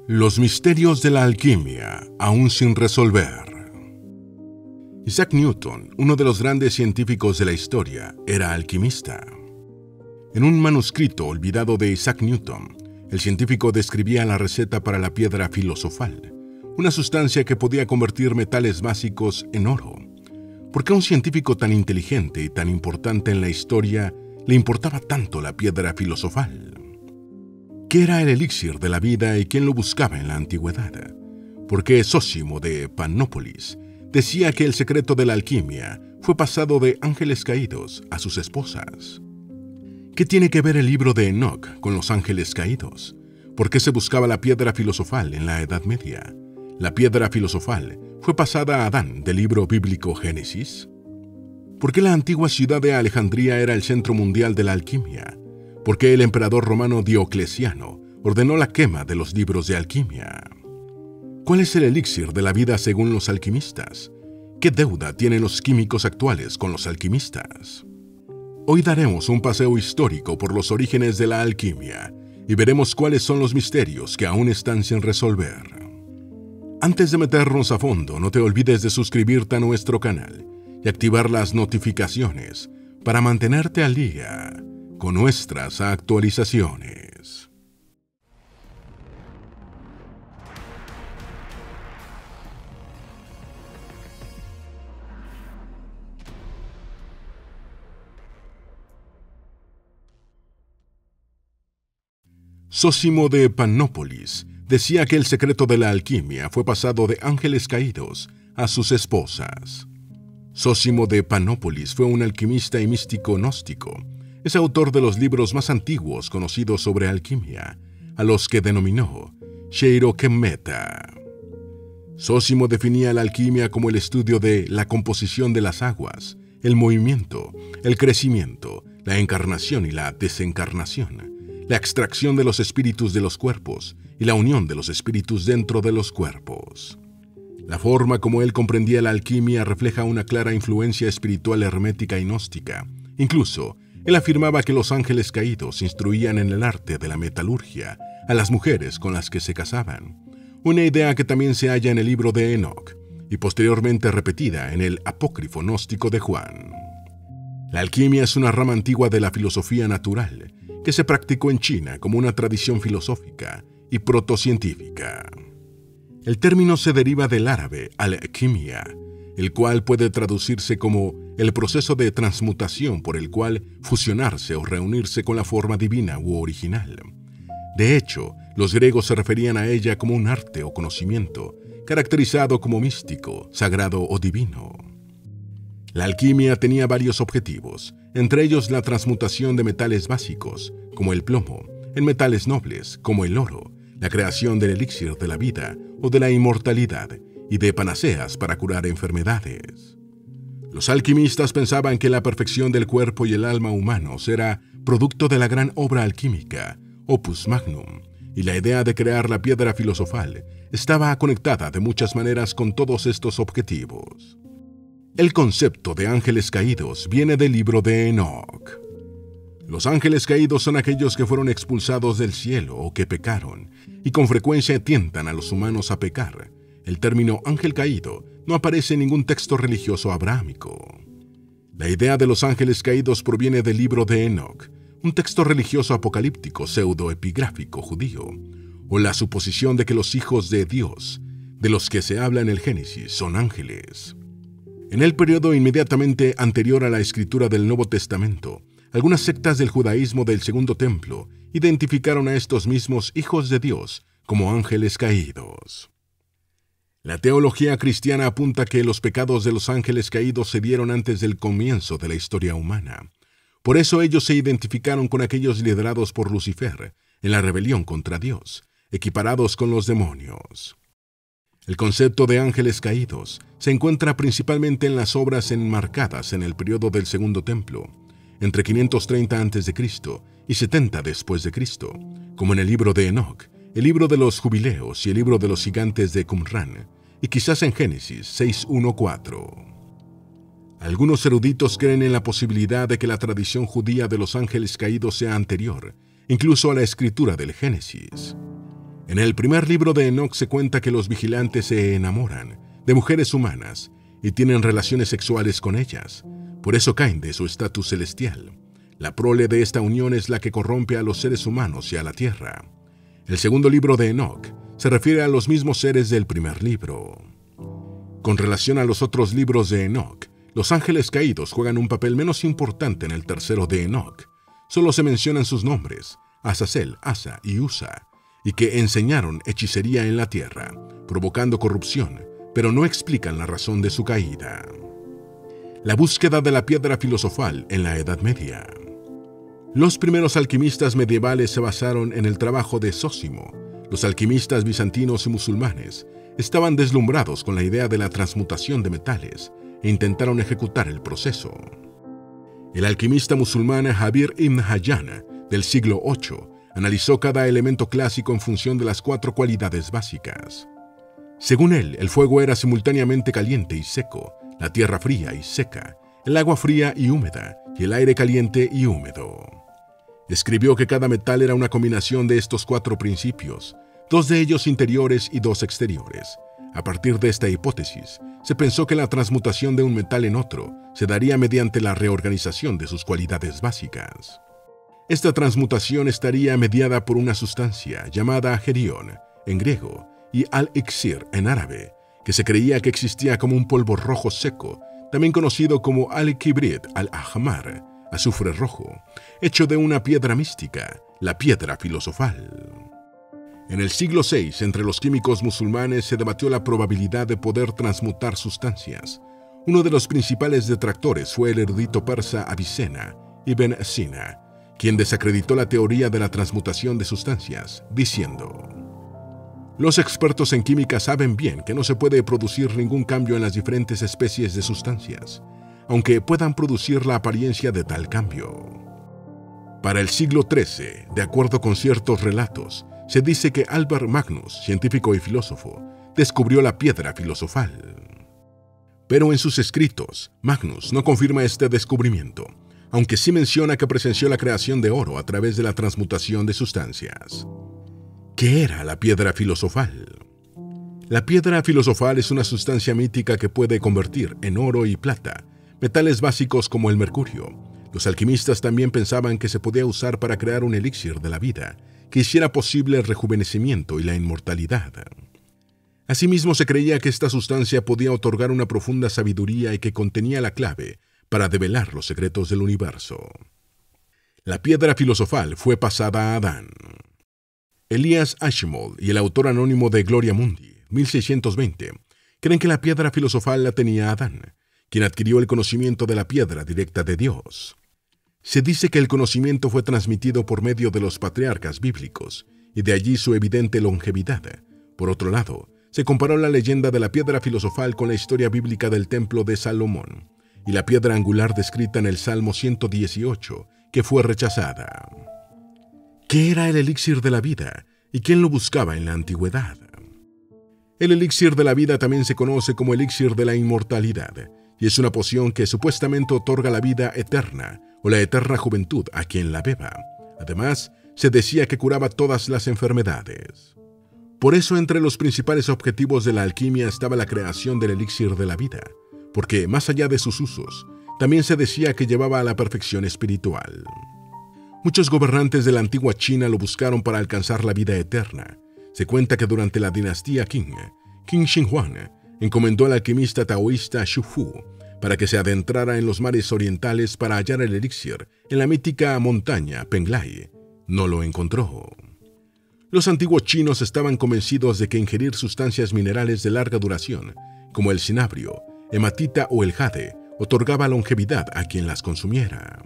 Los misterios de la alquimia, aún sin resolver. Isaac Newton, uno de los grandes científicos de la historia, era alquimista. En un manuscrito olvidado de Isaac Newton, el científico describía la receta para la piedra filosofal, una sustancia que podía convertir metales básicos en oro. ¿Por qué a un científico tan inteligente y tan importante en la historia le importaba tanto la piedra filosofal? ¿Qué era el elixir de la vida y quién lo buscaba en la antigüedad? Porque Zósimo de Pannópolis decía que el secreto de la alquimia fue pasado de ángeles caídos a sus esposas. ¿Qué tiene que ver el libro de Enoc con los ángeles caídos? ¿Por qué se buscaba la piedra filosofal en la Edad Media? ¿La piedra filosofal fue pasada a Adán del libro bíblico Génesis? ¿Por qué la antigua ciudad de Alejandría era el centro mundial de la alquimia? ¿Por qué el emperador romano Diocleciano ordenó la quema de los libros de alquimia? ¿Cuál es el elixir de la vida según los alquimistas? ¿Qué deuda tienen los químicos actuales con los alquimistas? Hoy daremos un paseo histórico por los orígenes de la alquimia y veremos cuáles son los misterios que aún están sin resolver. Antes de meternos a fondo, no te olvides de suscribirte a nuestro canal y activar las notificaciones para mantenerte al día con nuestras actualizaciones. Zósimo de Pannópolis decía que el secreto de la alquimia fue pasado de ángeles caídos a sus esposas. Zósimo de Pannópolis fue un alquimista y místico gnóstico. Es autor de los libros más antiguos conocidos sobre alquimia, a los que denominó Cheiroquemmeta. Zósimo definía la alquimia como el estudio de la composición de las aguas, el movimiento, el crecimiento, la encarnación y la desencarnación, la extracción de los espíritus de los cuerpos y la unión de los espíritus dentro de los cuerpos. La forma como él comprendía la alquimia refleja una clara influencia espiritual hermética y gnóstica. Incluso, él afirmaba que los ángeles caídos instruían en el arte de la metalurgia a las mujeres con las que se casaban, una idea que también se halla en el libro de Enoc y posteriormente repetida en el apócrifo gnóstico de Juan. La alquimia es una rama antigua de la filosofía natural que se practicó en China como una tradición filosófica y protocientífica. El término se deriva del árabe al-quimia, el cual puede traducirse como el proceso de transmutación por el cual fusionarse o reunirse con la forma divina u original. De hecho, los griegos se referían a ella como un arte o conocimiento, caracterizado como místico, sagrado o divino. La alquimia tenía varios objetivos, entre ellos la transmutación de metales básicos, como el plomo, en metales nobles, como el oro, la creación del elixir de la vida o de la inmortalidad, y de panaceas para curar enfermedades. Los alquimistas pensaban que la perfección del cuerpo y el alma humanos era producto de la gran obra alquímica, Opus Magnum, y la idea de crear la piedra filosofal estaba conectada de muchas maneras con todos estos objetivos. El concepto de ángeles caídos viene del libro de Enoc. Los ángeles caídos son aquellos que fueron expulsados del cielo o que pecaron, y con frecuencia tientan a los humanos a pecar. El término ángel caído no aparece en ningún texto religioso abrahámico. La idea de los ángeles caídos proviene del libro de Enoc, un texto religioso apocalíptico pseudoepigráfico judío, o la suposición de que los hijos de Dios, de los que se habla en el Génesis, son ángeles. En el periodo inmediatamente anterior a la escritura del Nuevo Testamento, algunas sectas del judaísmo del Segundo Templo identificaron a estos mismos hijos de Dios como ángeles caídos. La teología cristiana apunta que los pecados de los ángeles caídos se dieron antes del comienzo de la historia humana. Por eso ellos se identificaron con aquellos liderados por Lucifer en la rebelión contra Dios, equiparados con los demonios. El concepto de ángeles caídos se encuentra principalmente en las obras enmarcadas en el periodo del Segundo Templo, entre 530 a.C. y 70 después de Cristo, como en el libro de Enoc, el libro de los jubileos y el libro de los gigantes de Qumran, y quizás en Génesis 6:1-4. Algunos eruditos creen en la posibilidad de que la tradición judía de los ángeles caídos sea anterior, incluso a la escritura del Génesis. En el primer libro de Enoc se cuenta que los vigilantes se enamoran de mujeres humanas y tienen relaciones sexuales con ellas. Por eso caen de su estatus celestial. La prole de esta unión es la que corrompe a los seres humanos y a la tierra. El segundo libro de Enoc se refiere a los mismos seres del primer libro. Con relación a los otros libros de Enoc, los ángeles caídos juegan un papel menos importante en el tercero de Enoc. Solo se mencionan sus nombres, Azazel, Asa y Usa, y que enseñaron hechicería en la tierra, provocando corrupción, pero no explican la razón de su caída. La búsqueda de la piedra filosofal en la Edad Media. Los primeros alquimistas medievales se basaron en el trabajo de Zósimo. Los alquimistas bizantinos y musulmanes estaban deslumbrados con la idea de la transmutación de metales e intentaron ejecutar el proceso. El alquimista musulmán Jabir ibn Hayyan, del siglo VIII, analizó cada elemento clásico en función de las 4 cualidades básicas. Según él, el fuego era simultáneamente caliente y seco, la tierra fría y seca, el agua fría y húmeda, y el aire caliente y húmedo. Escribió que cada metal era una combinación de estos 4 principios, 2 de ellos interiores y 2 exteriores. A partir de esta hipótesis, se pensó que la transmutación de un metal en otro se daría mediante la reorganización de sus cualidades básicas. Esta transmutación estaría mediada por una sustancia llamada gerión, en griego, y al-iksir, en árabe, que se creía que existía como un polvo rojo seco, también conocido como al-kibrit al-ahmar, azufre rojo, hecho de una piedra mística, la piedra filosofal. En el siglo VI, entre los químicos musulmanes se debatió la probabilidad de poder transmutar sustancias. Uno de los principales detractores fue el erudito persa Avicena ibn Sina, quien desacreditó la teoría de la transmutación de sustancias, diciendo: los expertos en química saben bien que no se puede producir ningún cambio en las diferentes especies de sustancias, aunque puedan producir la apariencia de tal cambio. Para el siglo XIII, de acuerdo con ciertos relatos, se dice que Albert Magnus, científico y filósofo, descubrió la piedra filosofal. Pero en sus escritos, Magnus no confirma este descubrimiento, aunque sí menciona que presenció la creación de oro a través de la transmutación de sustancias. ¿Qué era la piedra filosofal? La piedra filosofal es una sustancia mítica que puede convertir en oro y plata metales básicos como el mercurio. Los alquimistas también pensaban que se podía usar para crear un elixir de la vida que hiciera posible el rejuvenecimiento y la inmortalidad. Asimismo, se creía que esta sustancia podía otorgar una profunda sabiduría y que contenía la clave para develar los secretos del universo. La piedra filosofal fue pasada a Adán. Elias Ashmold y el autor anónimo de Gloria Mundi, 1620, creen que la piedra filosofal la tenía Adán, quien adquirió el conocimiento de la piedra directa de Dios. Se dice que el conocimiento fue transmitido por medio de los patriarcas bíblicos, y de allí su evidente longevidad. Por otro lado, se comparó la leyenda de la piedra filosofal con la historia bíblica del templo de Salomón, y la piedra angular descrita en el Salmo 118, que fue rechazada. ¿Qué era el elixir de la vida y quién lo buscaba en la antigüedad? El elixir de la vida también se conoce como elixir de la inmortalidad, y es una poción que supuestamente otorga la vida eterna o la eterna juventud a quien la beba. Además, se decía que curaba todas las enfermedades. Por eso, entre los principales objetivos de la alquimia estaba la creación del elixir de la vida, porque más allá de sus usos, también se decía que llevaba a la perfección espiritual. Muchos gobernantes de la antigua China lo buscaron para alcanzar la vida eterna. Se cuenta que durante la dinastía Qing Shi Huang encomendó al alquimista taoísta Xu Fu para que se adentrara en los mares orientales para hallar el elixir en la mítica montaña Penglai. No lo encontró. Los antiguos chinos estaban convencidos de que ingerir sustancias minerales de larga duración, como el cinabrio, hematita o el jade, otorgaba longevidad a quien las consumiera.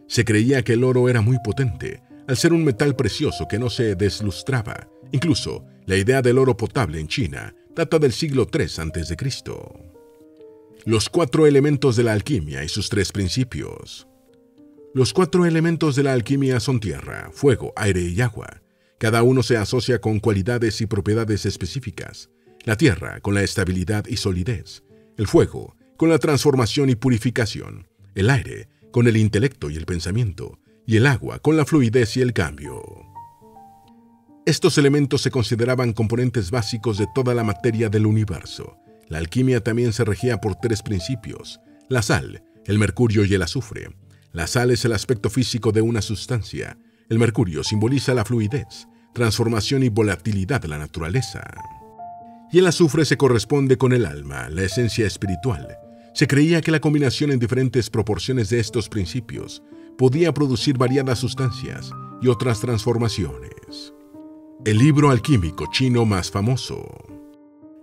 Se creía que el oro era muy potente, al ser un metal precioso que no se deslustraba. Incluso, la idea del oro potable en China data del siglo III a.C. Los 4 elementos de la alquimia y sus 3 principios. Los 4 elementos de la alquimia son tierra, fuego, aire y agua. Cada uno se asocia con cualidades y propiedades específicas. La tierra con la estabilidad y solidez, el fuego con la transformación y purificación, el aire con el intelecto y el pensamiento, y el agua con la fluidez y el cambio. Estos elementos se consideraban componentes básicos de toda la materia del universo. La alquimia también se regía por 3 principios: la sal, el mercurio y el azufre. La sal es el aspecto físico de una sustancia. El mercurio simboliza la fluidez, transformación y volatilidad de la naturaleza. Y el azufre se corresponde con el alma, la esencia espiritual. Se creía que la combinación en diferentes proporciones de estos principios podía producir variadas sustancias y otras transformaciones. El libro alquímico chino más famoso,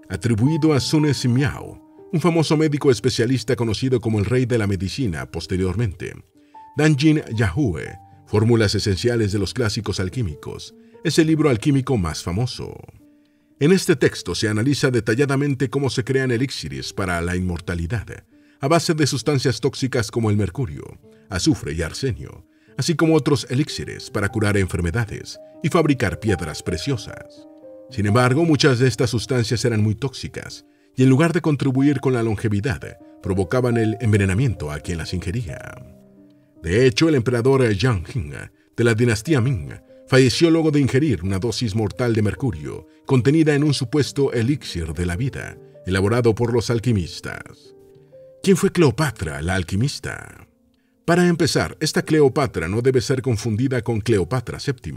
atribuido a Sun Simiao, un famoso médico especialista conocido como el rey de la medicina posteriormente. Danjin Yahue, Fórmulas esenciales de los clásicos alquímicos, es el libro alquímico más famoso. En este texto se analiza detalladamente cómo se crean elixires para la inmortalidad, a base de sustancias tóxicas como el mercurio, azufre y arsenio, así como otros elixires para curar enfermedades y fabricar piedras preciosas. Sin embargo, muchas de estas sustancias eran muy tóxicas y en lugar de contribuir con la longevidad, provocaban el envenenamiento a quien las ingería. De hecho, el emperador Yang Jing de la dinastía Ming falleció luego de ingerir una dosis mortal de mercurio contenida en un supuesto elixir de la vida, elaborado por los alquimistas. ¿Quién fue Cleopatra, la alquimista? Para empezar, esta Cleopatra no debe ser confundida con Cleopatra VII,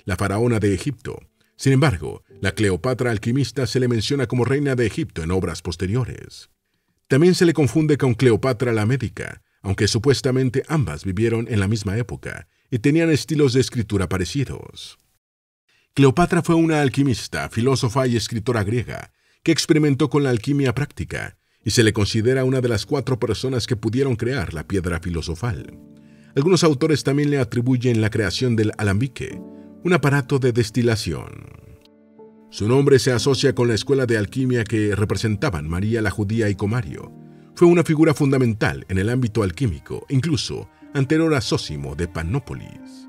la faraona de Egipto. Sin embargo, la Cleopatra alquimista se le menciona como reina de Egipto en obras posteriores. También se le confunde con Cleopatra la médica, aunque supuestamente ambas vivieron en la misma época y tenían estilos de escritura parecidos. Cleopatra fue una alquimista, filósofa y escritora griega que experimentó con la alquimia práctica y se le considera una de las 4 personas que pudieron crear la piedra filosofal. Algunos autores también le atribuyen la creación del alambique, un aparato de destilación. Su nombre se asocia con la escuela de alquimia que representaban María la Judía y Comario. Fue una figura fundamental en el ámbito alquímico, incluso anterior a Zósimo de Panópolis.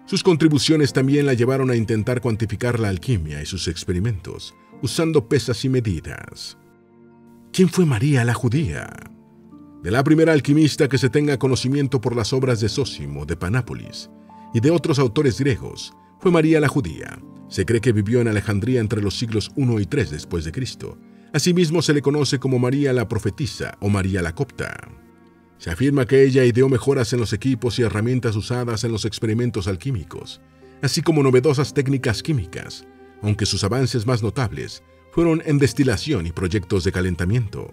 Sus contribuciones también la llevaron a intentar cuantificar la alquimia y sus experimentos, usando pesas y medidas. ¿Quién fue María la Judía? De la primera alquimista que se tenga conocimiento por las obras de Zósimo de Panápolis y de otros autores griegos, fue María la Judía. Se cree que vivió en Alejandría entre los siglos I y III después de Cristo. Asimismo se le conoce como María la Profetisa o María la Copta. Se afirma que ella ideó mejoras en los equipos y herramientas usadas en los experimentos alquímicos, así como novedosas técnicas químicas, aunque sus avances más notables fueron en destilación y proyectos de calentamiento.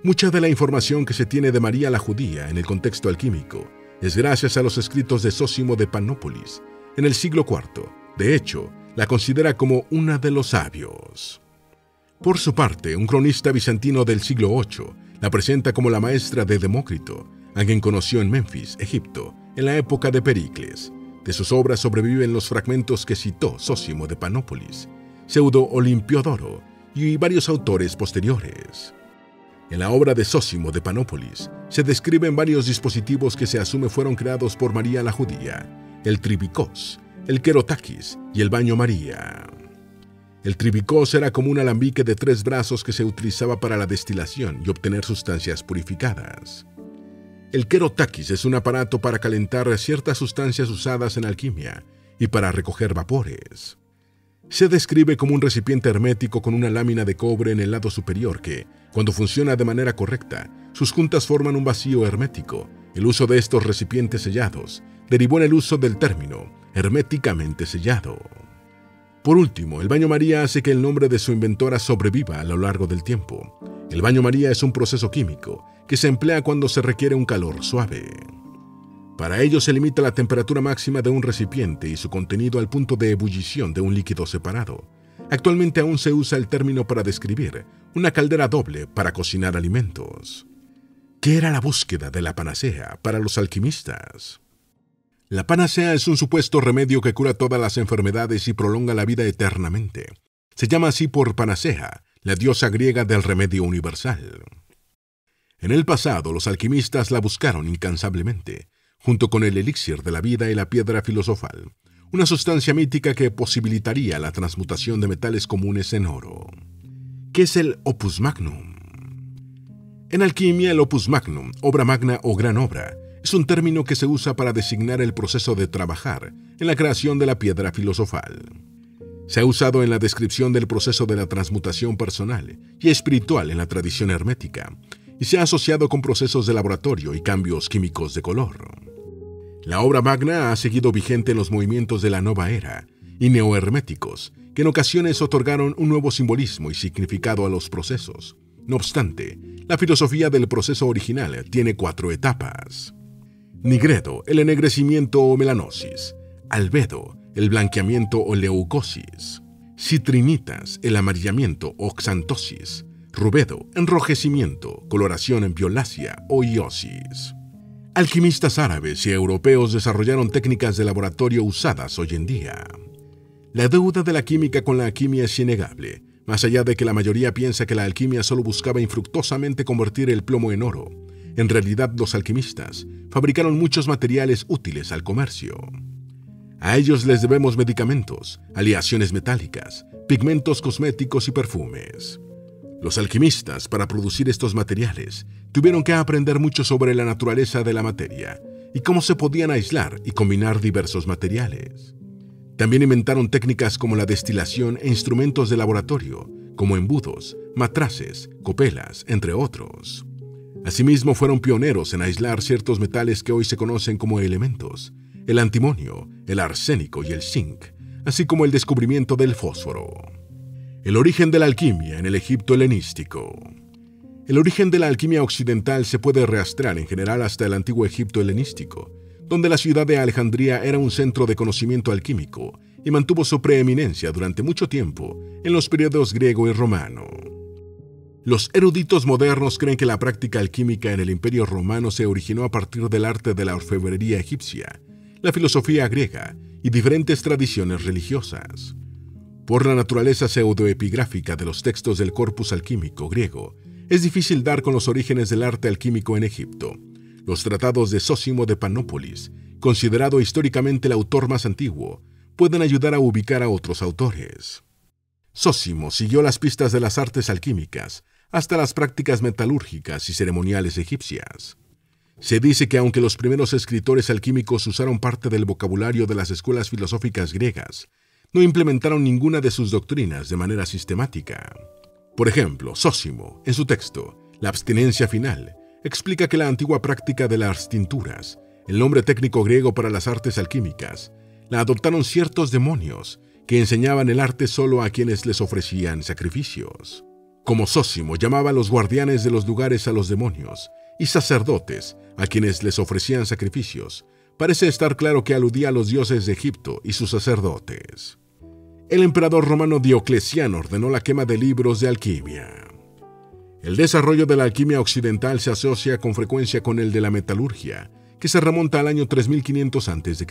Mucha de la información que se tiene de María la Judía en el contexto alquímico es gracias a los escritos de Zósimo de Panópolis en el siglo IV. De hecho, la considera como una de los sabios. Por su parte, un cronista bizantino del siglo VIII la presenta como la maestra de Demócrito, a quien conoció en Menfis, Egipto, en la época de Pericles. De sus obras sobreviven los fragmentos que citó Zósimo de Panópolis, Pseudo Olimpiodoro y varios autores posteriores. En la obra de Zósimo de Panópolis se describen varios dispositivos que se asume fueron creados por María la Judía: el tribicós, el querotaquis y el baño María. El tribicós era como un alambique de 3 brazos que se utilizaba para la destilación y obtener sustancias purificadas. El querotaquis es un aparato para calentar ciertas sustancias usadas en alquimia y para recoger vapores. Se describe como un recipiente hermético con una lámina de cobre en el lado superior que, cuando funciona de manera correcta, sus juntas forman un vacío hermético. El uso de estos recipientes sellados derivó en el uso del término herméticamente sellado. Por último, el baño María hace que el nombre de su inventora sobreviva a lo largo del tiempo. El baño María es un proceso químico que se emplea cuando se requiere un calor suave. Para ello se limita la temperatura máxima de un recipiente y su contenido al punto de ebullición de un líquido separado. Actualmente aún se usa el término para describir una caldera doble para cocinar alimentos. ¿Qué era la búsqueda de la panacea para los alquimistas? La panacea es un supuesto remedio que cura todas las enfermedades y prolonga la vida eternamente. Se llama así por Panacea, la diosa griega del remedio universal. En el pasado, los alquimistas la buscaron incansablemente, junto con el elixir de la vida y la piedra filosofal, una sustancia mítica que posibilitaría la transmutación de metales comunes en oro. ¿Qué es el opus magnum? En alquimia, el opus magnum, obra magna o gran obra, es un término que se usa para designar el proceso de trabajar en la creación de la piedra filosofal. Se ha usado en la descripción del proceso de la transmutación personal y espiritual en la tradición hermética, y se ha asociado con procesos de laboratorio y cambios químicos de color. La obra magna ha seguido vigente en los movimientos de la nueva era y neoherméticos, que en ocasiones otorgaron un nuevo simbolismo y significado a los procesos. No obstante, la filosofía del proceso original tiene 4 etapas. Nigredo, el ennegrecimiento o melanosis. Albedo, el blanqueamiento o leucosis. Citrinitas, el amarillamiento o xantosis. Rubedo, enrojecimiento, coloración en violácea o iosis. Alquimistas árabes y europeos desarrollaron técnicas de laboratorio usadas hoy en día. La deuda de la química con la alquimia es innegable, más allá de que la mayoría piensa que la alquimia solo buscaba infructuosamente convertir el plomo en oro. En realidad, los alquimistas fabricaron muchos materiales útiles al comercio. A ellos les debemos medicamentos, aleaciones metálicas, pigmentos cosméticos y perfumes. Los alquimistas, para producir estos materiales, tuvieron que aprender mucho sobre la naturaleza de la materia y cómo se podían aislar y combinar diversos materiales. También inventaron técnicas como la destilación e instrumentos de laboratorio, como embudos, matraces, copelas, entre otros. Asimismo, fueron pioneros en aislar ciertos metales que hoy se conocen como elementos, el antimonio, el arsénico y el zinc, así como el descubrimiento del fósforo. El origen de la alquimia en el Egipto helenístico. El origen de la alquimia occidental se puede rastrear en general hasta el antiguo Egipto helenístico, donde la ciudad de Alejandría era un centro de conocimiento alquímico y mantuvo su preeminencia durante mucho tiempo en los periodos griego y romano. Los eruditos modernos creen que la práctica alquímica en el Imperio Romano se originó a partir del arte de la orfebrería egipcia, la filosofía griega y diferentes tradiciones religiosas. Por la naturaleza pseudoepigráfica de los textos del corpus alquímico griego, es difícil dar con los orígenes del arte alquímico en Egipto. Los tratados de Zósimo de Panópolis, considerado históricamente el autor más antiguo, pueden ayudar a ubicar a otros autores. Zósimo siguió las pistas de las artes alquímicas hasta las prácticas metalúrgicas y ceremoniales egipcias. Se dice que aunque los primeros escritores alquímicos usaron parte del vocabulario de las escuelas filosóficas griegas, no implementaron ninguna de sus doctrinas de manera sistemática. Por ejemplo, Zósimo, en su texto, La abstinencia final, explica que la antigua práctica de las tinturas, el nombre técnico griego para las artes alquímicas, la adoptaron ciertos demonios que enseñaban el arte solo a quienes les ofrecían sacrificios. Como Zósimo llamaba a los guardianes de los lugares a los demonios y sacerdotes a quienes les ofrecían sacrificios, parece estar claro que aludía a los dioses de Egipto y sus sacerdotes. El emperador romano Diocleciano ordenó la quema de libros de alquimia. El desarrollo de la alquimia occidental se asocia con frecuencia con el de la metalurgia, que se remonta al año 3500 a.C.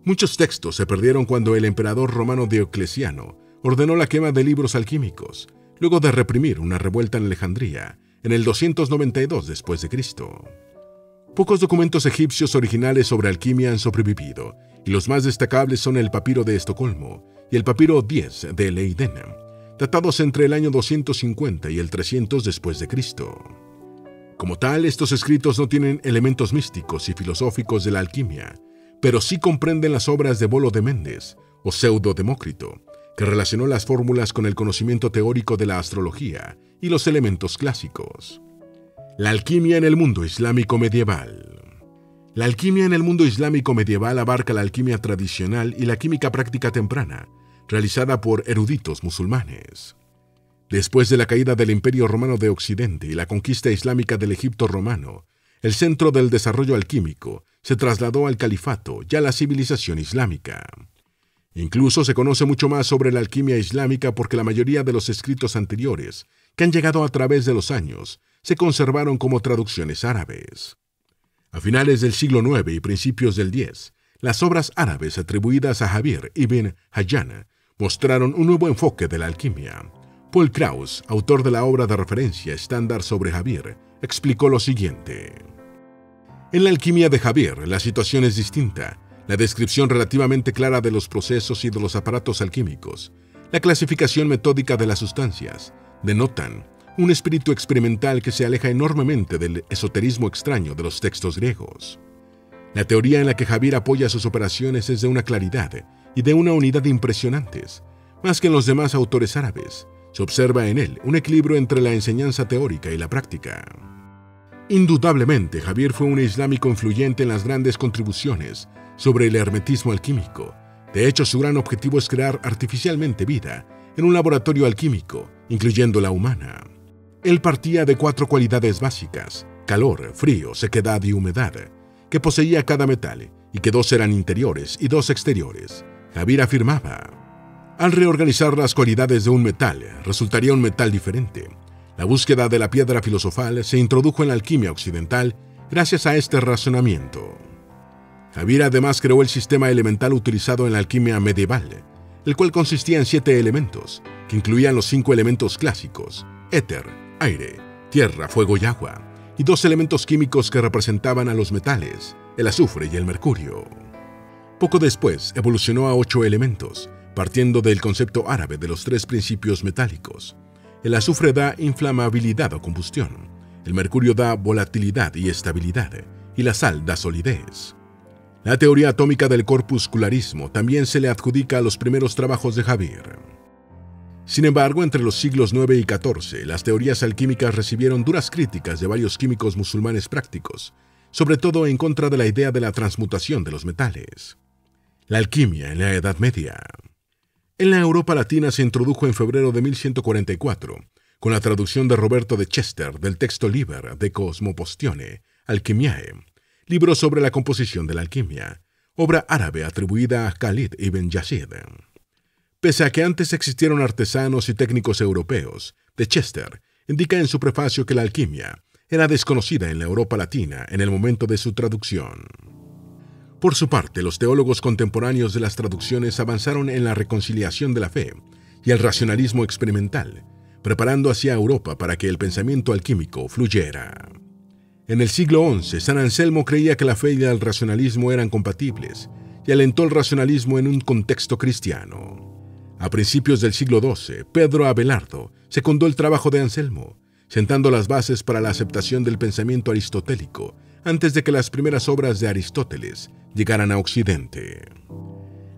Muchos textos se perdieron cuando el emperador romano Diocleciano ordenó la quema de libros alquímicos, luego de reprimir una revuelta en Alejandría, en el 292 después de Cristo. Pocos documentos egipcios originales sobre alquimia han sobrevivido, y los más destacables son el papiro de Estocolmo y el papiro 10 de Leiden, datados entre el año 250 y el 300 después de Cristo. Como tal, estos escritos no tienen elementos místicos y filosóficos de la alquimia, pero sí comprenden las obras de Bolo de Mendes o Pseudo-Demócrito, que relacionó las fórmulas con el conocimiento teórico de la astrología y los elementos clásicos. La alquimia en el mundo islámico medieval. La alquimia en el mundo islámico medieval abarca la alquimia tradicional y la química práctica temprana, realizada por eruditos musulmanes. Después de la caída del Imperio Romano de Occidente y la conquista islámica del Egipto romano, el centro del desarrollo alquímico se trasladó al califato y a la civilización islámica. Incluso se conoce mucho más sobre la alquimia islámica porque la mayoría de los escritos anteriores, que han llegado a través de los años, se conservaron como traducciones árabes. A finales del siglo IX y principios del X, las obras árabes atribuidas a Javier ibn Hayyan mostraron un nuevo enfoque de la alquimia. Paul Krauss, autor de la obra de referencia estándar sobre Javier, explicó lo siguiente. En la alquimia de Javier, la situación es distinta. La descripción relativamente clara de los procesos y de los aparatos alquímicos, la clasificación metódica de las sustancias, denotan un espíritu experimental que se aleja enormemente del esoterismo extraño de los textos griegos. La teoría en la que Javier apoya sus operaciones es de una claridad y de una unidad impresionantes. Más que en los demás autores árabes, se observa en él un equilibrio entre la enseñanza teórica y la práctica. Indudablemente, Javier fue un islámico influyente en las grandes contribuciones sobre el hermetismo alquímico. De hecho, su gran objetivo es crear artificialmente vida en un laboratorio alquímico, incluyendo la humana. Él partía de 4 cualidades básicas: calor, frío, sequedad y humedad, que poseía cada metal, y que 2 eran interiores y 2 exteriores. Javier afirmaba: al reorganizar las cualidades de un metal, resultaría un metal diferente. La búsqueda de la piedra filosofal se introdujo en la alquimia occidental gracias a este razonamiento. Javier además creó el sistema elemental utilizado en la alquimia medieval, el cual consistía en 7 elementos, que incluían los 5 elementos clásicos: éter, aire, tierra, fuego y agua, y 2 elementos químicos que representaban a los metales, el azufre y el mercurio. Poco después evolucionó a 8 elementos, partiendo del concepto árabe de los 3 principios metálicos. El azufre da inflamabilidad o combustión, el mercurio da volatilidad y estabilidad, y la sal da solidez. La teoría atómica del corpuscularismo también se le adjudica a los primeros trabajos de Javier. Sin embargo, entre los siglos IX y XIV, las teorías alquímicas recibieron duras críticas de varios químicos musulmanes prácticos, sobre todo en contra de la idea de la transmutación de los metales. La alquimia en la Edad Media. En la Europa latina se introdujo en febrero de 1144, con la traducción de Roberto de Chester del texto Liber de Cosmopostione Alchemiae, libro sobre la composición de la alquimia, obra árabe atribuida a Khalid ibn Yazid. Pese a que antes existieron artesanos y técnicos europeos, de Chester indica en su prefacio que la alquimia era desconocida en la Europa latina en el momento de su traducción. Por su parte, los teólogos contemporáneos de las traducciones avanzaron en la reconciliación de la fe y el racionalismo experimental, preparando así a Europa para que el pensamiento alquímico fluyera. En el siglo XI, San Anselmo creía que la fe y el racionalismo eran compatibles y alentó el racionalismo en un contexto cristiano. A principios del siglo XII, Pedro Abelardo secundó el trabajo de Anselmo, sentando las bases para la aceptación del pensamiento aristotélico antes de que las primeras obras de Aristóteles llegaran a Occidente.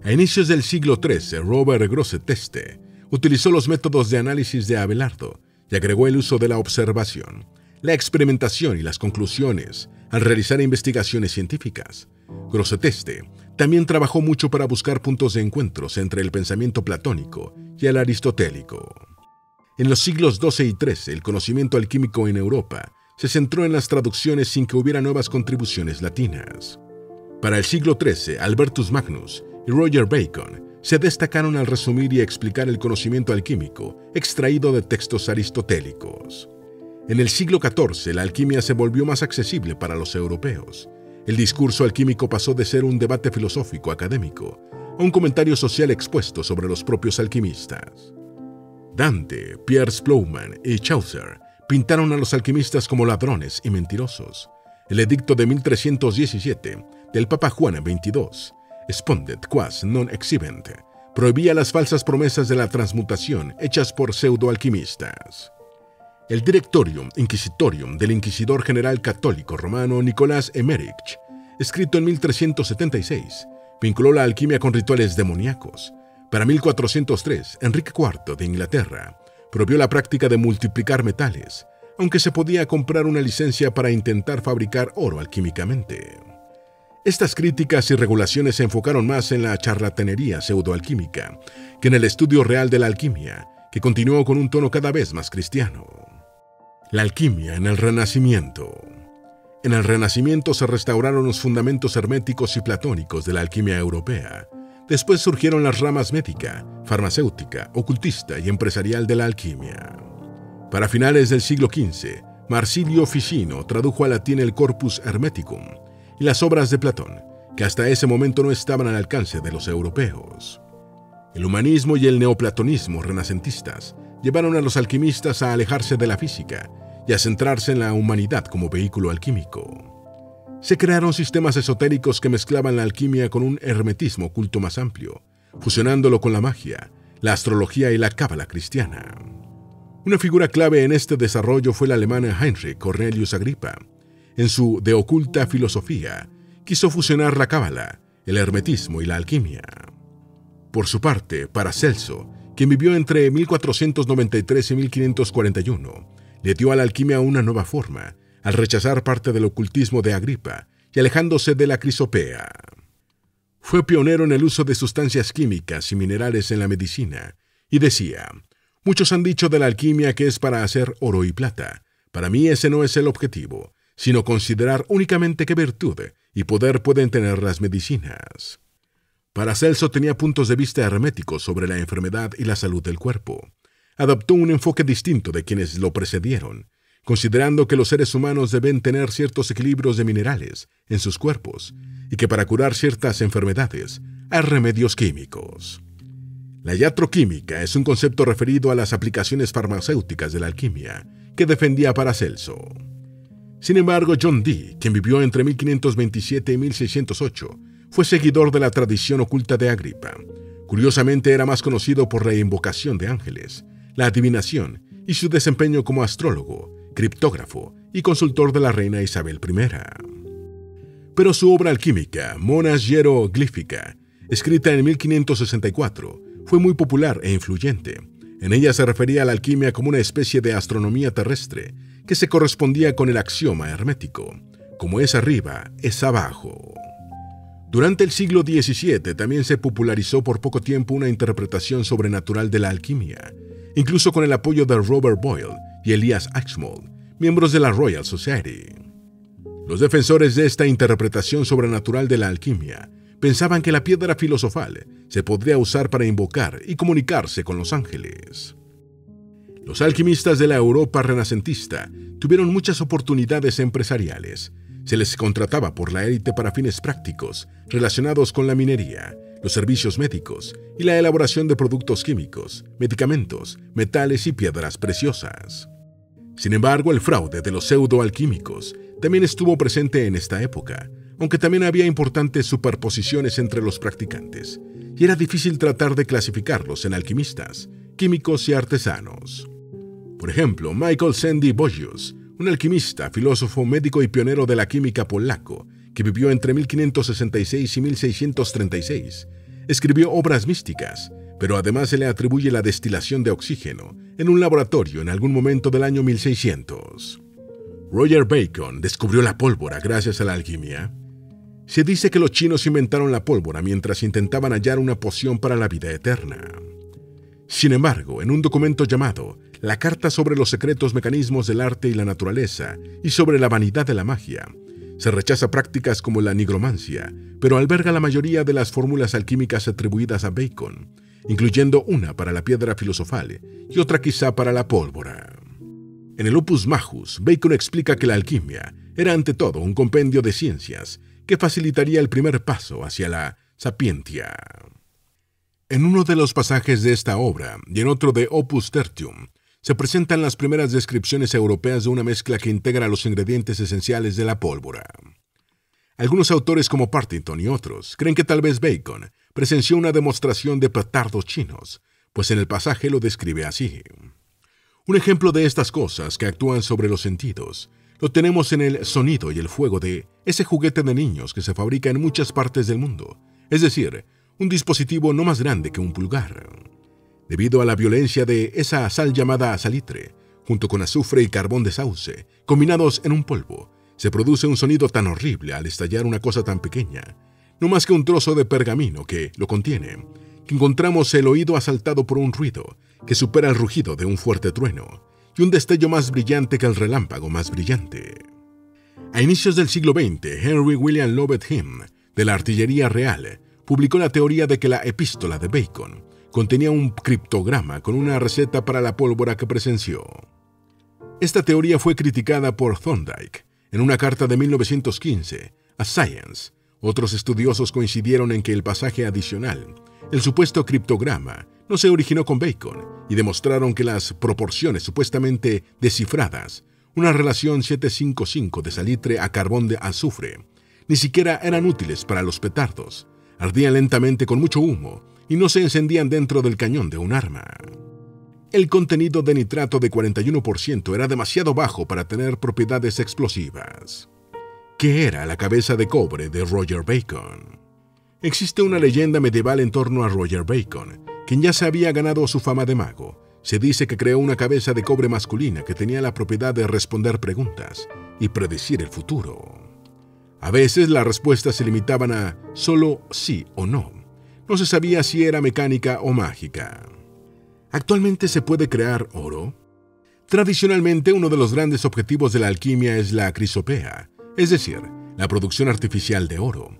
A inicios del siglo XIII, Robert Grosseteste utilizó los métodos de análisis de Abelardo y agregó el uso de la observación, la experimentación y las conclusiones al realizar investigaciones científicas. Grosseteste también trabajó mucho para buscar puntos de encuentros entre el pensamiento platónico y el aristotélico. En los siglos XII y XIII, el conocimiento alquímico en Europa se centró en las traducciones sin que hubiera nuevas contribuciones latinas. Para el siglo XIII, Albertus Magnus y Roger Bacon se destacaron al resumir y explicar el conocimiento alquímico extraído de textos aristotélicos. En el siglo XIV, la alquimia se volvió más accesible para los europeos. El discurso alquímico pasó de ser un debate filosófico académico a un comentario social expuesto sobre los propios alquimistas. Dante, Piers Plowman y Chaucer pintaron a los alquimistas como ladrones y mentirosos. El edicto de 1317 del Papa Juan XXII, Spondet quas non exhibent, prohibía las falsas promesas de la transmutación hechas por pseudoalquimistas. El Directorium Inquisitorium del inquisidor general católico romano Nicolás Emmerich, escrito en 1376, vinculó la alquimia con rituales demoníacos. Para 1403, Enrique IV de Inglaterra prohibió la práctica de multiplicar metales, aunque se podía comprar una licencia para intentar fabricar oro alquímicamente. Estas críticas y regulaciones se enfocaron más en la charlatanería pseudoalquímica que en el estudio real de la alquimia, que continuó con un tono cada vez más cristiano. La alquimia en el Renacimiento. En el Renacimiento se restauraron los fundamentos herméticos y platónicos de la alquimia europea. Después surgieron las ramas médica, farmacéutica, ocultista y empresarial de la alquimia. Para finales del siglo XV, Marsilio Ficino tradujo al latín el Corpus Hermeticum y las obras de Platón, que hasta ese momento no estaban al alcance de los europeos. El humanismo y el neoplatonismo renacentistas llevaron a los alquimistas a alejarse de la física y a centrarse en la humanidad como vehículo alquímico. Se crearon sistemas esotéricos que mezclaban la alquimia con un hermetismo oculto más amplio, fusionándolo con la magia, la astrología y la cábala cristiana. Una figura clave en este desarrollo fue el alemán Heinrich Cornelius Agrippa. En su De Oculta Filosofía, quiso fusionar la cábala, el hermetismo y la alquimia. Por su parte, Paracelso, quien vivió entre 1493 y 1541, le dio a la alquimia una nueva forma, al rechazar parte del ocultismo de Agripa y alejándose de la crisopea. Fue pionero en el uso de sustancias químicas y minerales en la medicina, y decía: «Muchos han dicho de la alquimia que es para hacer oro y plata. Para mí ese no es el objetivo, sino considerar únicamente qué virtud y poder pueden tener las medicinas». Paracelso tenía puntos de vista herméticos sobre la enfermedad y la salud del cuerpo. Adoptó un enfoque distinto de quienes lo precedieron, considerando que los seres humanos deben tener ciertos equilibrios de minerales en sus cuerpos y que para curar ciertas enfermedades hay remedios químicos. La iatroquímica es un concepto referido a las aplicaciones farmacéuticas de la alquimia que defendía Paracelso. Sin embargo, John Dee, quien vivió entre 1527 y 1608, fue seguidor de la tradición oculta de Agripa. Curiosamente, era más conocido por la invocación de ángeles, la adivinación y su desempeño como astrólogo, criptógrafo y consultor de la reina Isabel I. Pero su obra alquímica, Monas Hieroglífica, escrita en 1564, fue muy popular e influyente. En ella se refería a la alquimia como una especie de astronomía terrestre que se correspondía con el axioma hermético: como es arriba, es abajo. Durante el siglo XVII también se popularizó por poco tiempo una interpretación sobrenatural de la alquimia, incluso con el apoyo de Robert Boyle y Elias Ashmolean, miembros de la Royal Society. Los defensores de esta interpretación sobrenatural de la alquimia pensaban que la piedra filosofal se podría usar para invocar y comunicarse con los ángeles. Los alquimistas de la Europa renacentista tuvieron muchas oportunidades empresariales. Se les contrataba por la élite para fines prácticos relacionados con la minería, los servicios médicos y la elaboración de productos químicos, medicamentos, metales y piedras preciosas. Sin embargo, el fraude de los pseudoalquímicos también estuvo presente en esta época, aunque también había importantes superposiciones entre los practicantes, y era difícil tratar de clasificarlos en alquimistas, químicos y artesanos. Por ejemplo, Michael Sandy Bogius, un alquimista, filósofo, médico y pionero de la química polaco, que vivió entre 1566 y 1636, escribió obras místicas, pero además se le atribuye la destilación de oxígeno en un laboratorio en algún momento del año 1600. Roger Bacon descubrió la pólvora gracias a la alquimia. Se dice que los chinos inventaron la pólvora mientras intentaban hallar una poción para la vida eterna. Sin embargo, en un documento llamado La Carta sobre los secretos mecanismos del arte y la naturaleza y sobre la vanidad de la magia, se rechaza prácticas como la nigromancia, pero alberga la mayoría de las fórmulas alquímicas atribuidas a Bacon, incluyendo una para la piedra filosofal y otra quizá para la pólvora. En el Opus Majus, Bacon explica que la alquimia era ante todo un compendio de ciencias que facilitaría el primer paso hacia la sapientia. En uno de los pasajes de esta obra y en otro de Opus Tertium, se presentan las primeras descripciones europeas de una mezcla que integra los ingredientes esenciales de la pólvora. Algunos autores como Partington y otros creen que tal vez Bacon presenció una demostración de petardos chinos, pues en el pasaje lo describe así. Un ejemplo de estas cosas que actúan sobre los sentidos lo tenemos en el sonido y el fuego de ese juguete de niños que se fabrica en muchas partes del mundo, es decir, un dispositivo no más grande que un pulgar. Debido a la violencia de esa sal llamada salitre, junto con azufre y carbón de sauce, combinados en un polvo, se produce un sonido tan horrible al estallar una cosa tan pequeña, no más que un trozo de pergamino que lo contiene, que encontramos el oído asaltado por un ruido que supera el rugido de un fuerte trueno y un destello más brillante que el relámpago más brillante. A inicios del siglo XX, Henry William Lovett Him, de la Artillería Real, publicó la teoría de que la epístola de Bacon contenía un criptograma con una receta para la pólvora que presenció. Esta teoría fue criticada por Thorndike en una carta de 1915 a Science. Otros estudiosos coincidieron en que el pasaje adicional, el supuesto criptograma, no se originó con Bacon y demostraron que las proporciones supuestamente descifradas, una relación 755 de salitre a carbón de azufre, ni siquiera eran útiles para los petardos, ardían lentamente con mucho humo y no se encendían dentro del cañón de un arma. El contenido de nitrato de 41% era demasiado bajo para tener propiedades explosivas. ¿Qué era la cabeza de cobre de Roger Bacon? Existe una leyenda medieval en torno a Roger Bacon, quien ya se había ganado su fama de mago. Se dice que creó una cabeza de cobre masculina que tenía la propiedad de responder preguntas y predecir el futuro. A veces las respuestas se limitaban a solo sí o no. No se sabía si era mecánica o mágica. ¿Actualmente se puede crear oro? Tradicionalmente, uno de los grandes objetivos de la alquimia es la crisopea, es decir, la producción artificial de oro.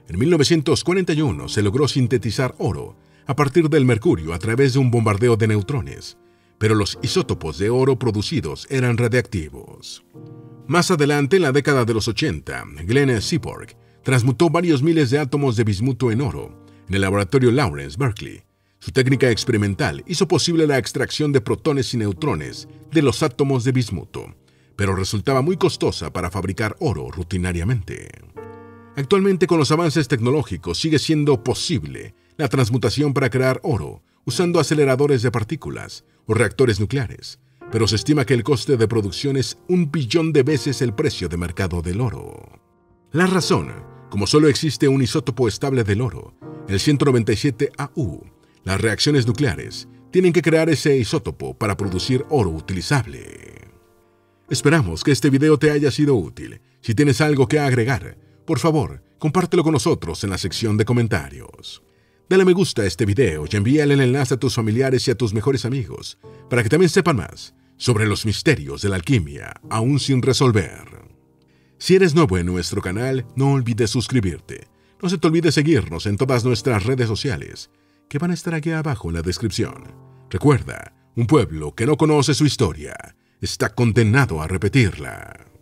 En 1941 se logró sintetizar oro a partir del mercurio a través de un bombardeo de neutrones, pero los isótopos de oro producidos eran radiactivos. Más adelante, en la década de los 80, Glenn Seaborg transmutó varios miles de átomos de bismuto en oro en el laboratorio Lawrence, Berkeley. Su técnica experimental hizo posible la extracción de protones y neutrones de los átomos de bismuto, pero resultaba muy costosa para fabricar oro rutinariamente. Actualmente, con los avances tecnológicos, sigue siendo posible la transmutación para crear oro usando aceleradores de partículas o reactores nucleares, pero se estima que el coste de producción es 1 billón de veces el precio de mercado del oro. La razón, como solo existe un isótopo estable del oro, el 197Au, las reacciones nucleares tienen que crear ese isótopo para producir oro utilizable. Esperamos que este video te haya sido útil. Si tienes algo que agregar, por favor, compártelo con nosotros en la sección de comentarios. Dale me gusta a este video y envíale el enlace a tus familiares y a tus mejores amigos para que también sepan más sobre los misterios de la alquimia aún sin resolver. Si eres nuevo en nuestro canal, no olvides suscribirte. No se te olvide seguirnos en todas nuestras redes sociales, que van a estar aquí abajo en la descripción. Recuerda, un pueblo que no conoce su historia está condenado a repetirla.